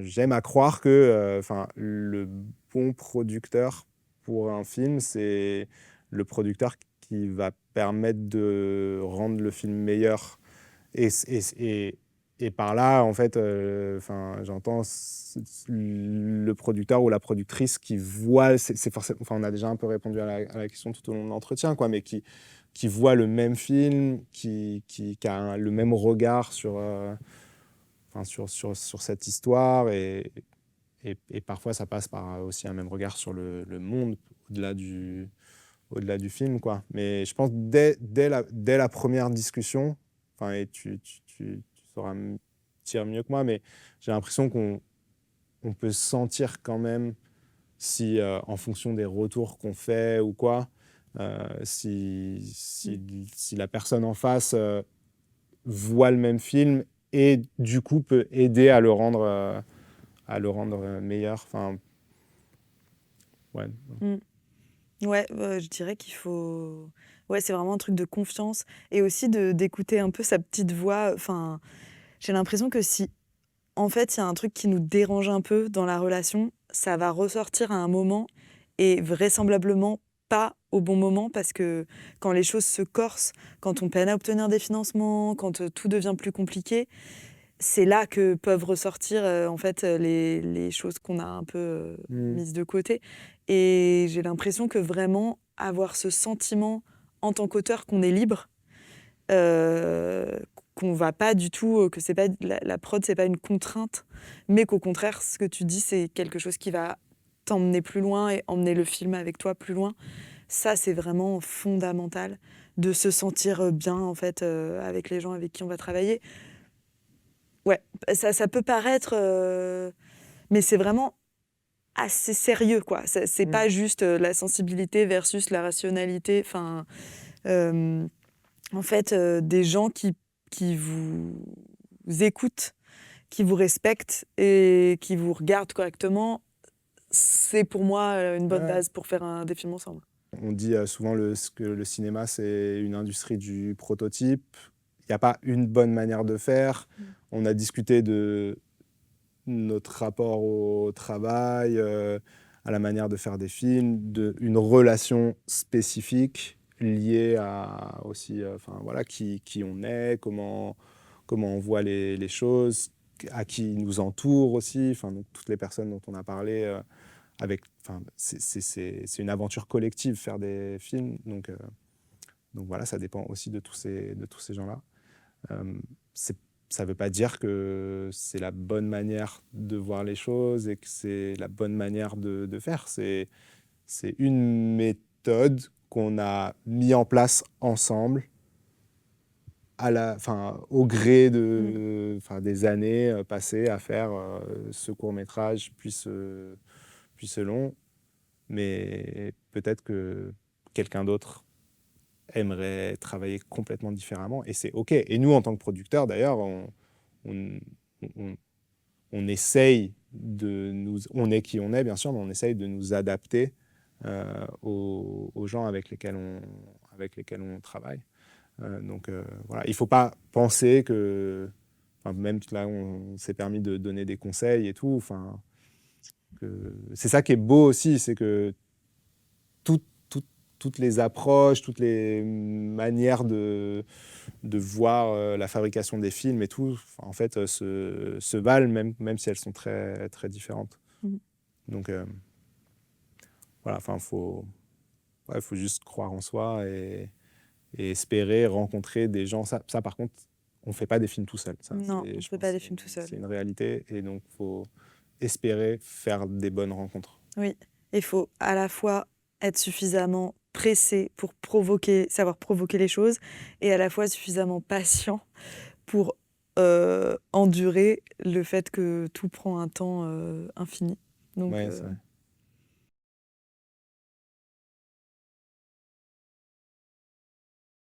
j'aime à croire que le bon producteur pour un film, c'est le producteur qui va permettre de rendre le film meilleur. Et, et par là, en fait, j'entends le producteur ou la productrice qui voit, c'est forcément, on a déjà un peu répondu à la question tout au long de l'entretien, quoi, mais qui voit le même film, qui a le même regard sur cette histoire. Et parfois, ça passe par aussi un même regard sur le monde au-delà du film, quoi. Mais je pense dès la première discussion, et tu sauras me dire mieux que moi, mais j'ai l'impression qu'on peut sentir quand même si, en fonction des retours qu'on fait ou quoi, si la personne en face voit le même film et du coup peut aider à le rendre meilleur. Ouais. Mm. Ouais, je dirais qu'il faut... Ouais, c'est vraiment un truc de confiance et aussi d'écouter un peu sa petite voix. Enfin, j'ai l'impression que si, en fait, il y a un truc qui nous dérange un peu dans la relation, ça va ressortir à un moment et vraisemblablement pas au bon moment parce que quand les choses se corsent, quand on peine à obtenir des financements, quand tout devient plus compliqué, c'est là que peuvent ressortir en fait les choses qu'on a un peu Mm. mises de côté. Et j'ai l'impression que vraiment avoir ce sentiment en tant qu'auteur qu'on est libre, euh, qu'on va pas du tout, que c'est pas la prod, c'est pas une contrainte, mais qu'au contraire, ce que tu dis, c'est quelque chose qui va t'emmener plus loin et emmener le film avec toi plus loin. Ça, c'est vraiment fondamental de se sentir bien en fait avec les gens avec qui on va travailler. Ouais, ça peut paraître, mais c'est vraiment assez sérieux, quoi. C'est Mm. pas juste la sensibilité versus la rationalité. Enfin, euh, en fait, des gens qui vous écoutent, qui vous respectent et qui vous regardent correctement, c'est pour moi une bonne Ouais. base pour faire des films ensemble. On dit souvent que le cinéma, c'est une industrie du prototype. Il n'y a pas une bonne manière de faire. On a discuté de notre rapport au travail, à la manière de faire des films, une relation spécifique liée à aussi qui on est, comment on voit les choses, à qui nous entoure aussi, donc toutes les personnes dont on a parlé. C'est une aventure collective faire des films, donc voilà, ça dépend aussi de tous ces gens-là. Euh, c'est, Ça ne veut pas dire que c'est la bonne manière de voir les choses et que c'est la bonne manière de faire. C'est une méthode qu'on a mis en place ensemble au gré des années passées à faire ce court-métrage, puis ce long. Mais peut-être que quelqu'un d'autre aimerait travailler complètement différemment, et c'est OK. Et nous, en tant que producteurs, d'ailleurs, on, on, on essaye on est qui on est, bien sûr, mais on essaye de nous adapter aux gens avec lesquels on travaille. Voilà, il ne faut pas penser que, même là, on s'est permis de donner des conseils et tout, c'est ça qui est beau aussi, c'est que tout- tout- toutes les approches, toutes les manières de voir la fabrication des films et tout, en fait, se valent, même si elles sont très, très différentes. Mhm. Donc, voilà, faut juste croire en soi et espérer rencontrer des gens. Ça, par contre, on ne fait pas des films tout seul. Ça, Non, on ne je fait pense pas que des films tout seul. c'est une réalité. Et donc, il faut espérer faire des bonnes rencontres. Oui, il faut à la fois être suffisamment pressé pour savoir provoquer les choses, et à la fois suffisamment patient pour endurer le fait que tout prend un temps infini. Donc, Ouais, c'est vrai.